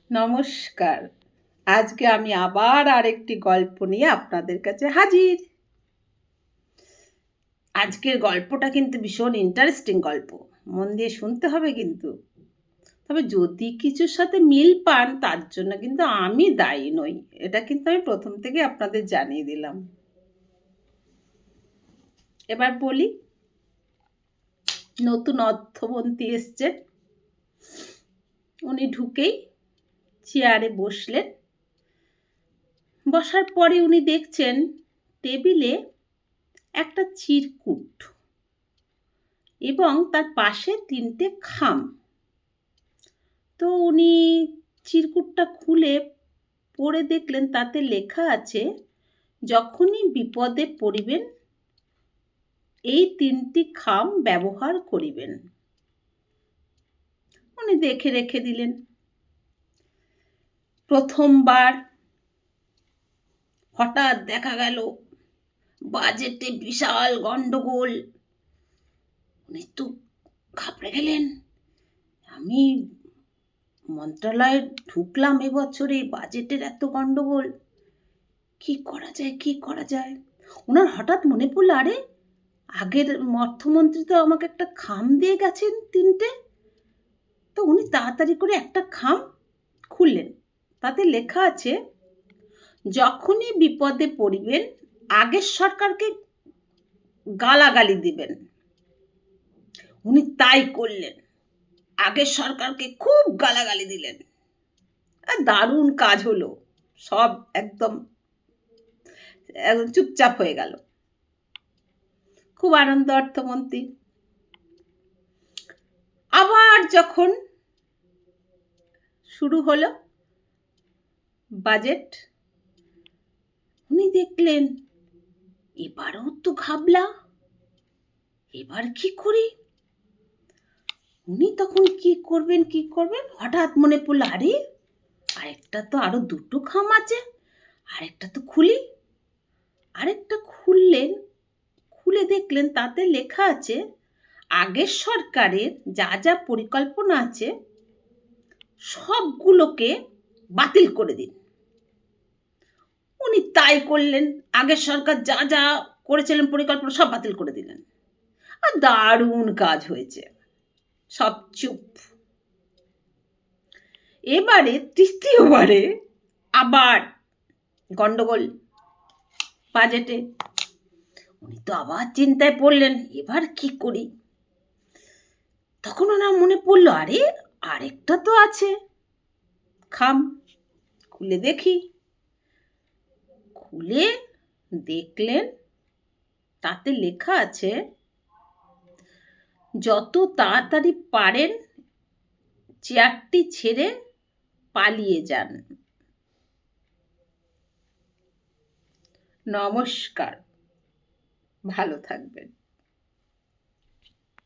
নমস্কার। আজকে আমি আবার আরেকটি গল্প নিয়ে আপনাদের কাছে হাজির। আজকের গল্পটা কিন্তু ভীষণ ইন্টারেস্টিং গল্প, মন দিয়ে শুনতে হবে কিন্তু। তবে যদি কিছুর সাথে মিল পান তার জন্য কিন্তু আমি দায়ী নই, এটা কিন্তু আমি প্রথম থেকে আপনাদের জানিয়ে দিলাম। এবার বলি, নতুন অর্থমন্ত্রী এসছেন। উনি ঢুকেই চেয়ারে বসলেন। বসার পরে উনি দেখছেন টেবিলে একটা চিরকুট এবং তার পাশে 3টে খাম। তো উনি চিরকুটটা খুলে পড়ে দেখলেন তাতে লেখা আছে, যখনই বিপদে পড়িবেন এই 3টি খাম ব্যবহার করিবেন। উনি দেখে রেখে দিলেন। প্রথমবার হঠাৎ দেখা গেল বাজেটে বিশাল গন্ডগোল। উনি তো ঘাবড়ে গেলেন। আমি মন্ত্রণালয়ে ঢুকলাম এবছরে, বাজেটের এত গন্ডগোল, কি করা যায়। ওনার হঠাৎ মনে পড়লো, আরে আগের অর্থমন্ত্রী তো আমাকে একটা খাম দিয়ে গেছেন 3টে। তো উনি তাড়াতাড়ি করে একটা খাম খুললেন। তাতে লেখা আছে, যখনই বিপদে পড়িবেন আগের সরকারকে গালাগালি দিবেন। উনি তাই করলেন, আগের সরকারকে খুব গালাগালি দিলেন। আর দারুণ কাজ হলো, সব একদম চুপচাপ হয়ে গেল। খুব আনন্দ অর্থমন্ত্রী। আবার যখন শুরু হলো বাজেট, উনি দেখলেন এবারও তো ঘাবলা, এবার কি করি। উনি তখন কি করবেন হঠাৎ মনে পড়লো, আরে আরেকটা তো আরো 2টো খাম আছে, আরেকটা তো খুলি। আরেকটা খুললেন, খুলে দেখলেন তাতে লেখা আছে, আগের সরকারের যা যা পরিকল্পনা আছে সবগুলোকে বাতিল করে দিন। উনি তাই করলেন, আগের সরকার যা যা করেছিলেন পরিকল্পনা সব বাতিল করে দিলেন। আর দারুণ কাজ হয়েছে, সব চুপ। এবারে তৃতীয়বারে আবার গন্ডগোল বাজেটে। উনি তো আবার চিন্তায় পড়লেন, এবার কি করি। তখন ওনার মনে পড়লো, আরে আরেকটা তো আছে খাম, খুলে দেখি। খুলে দেখলেন তাতে লেখা আছে, যত তাড়াতাড়ি পারেন চেয়ারটি ছেড়ে পালিয়ে যান। নমস্কার, ভালো থাকবেন।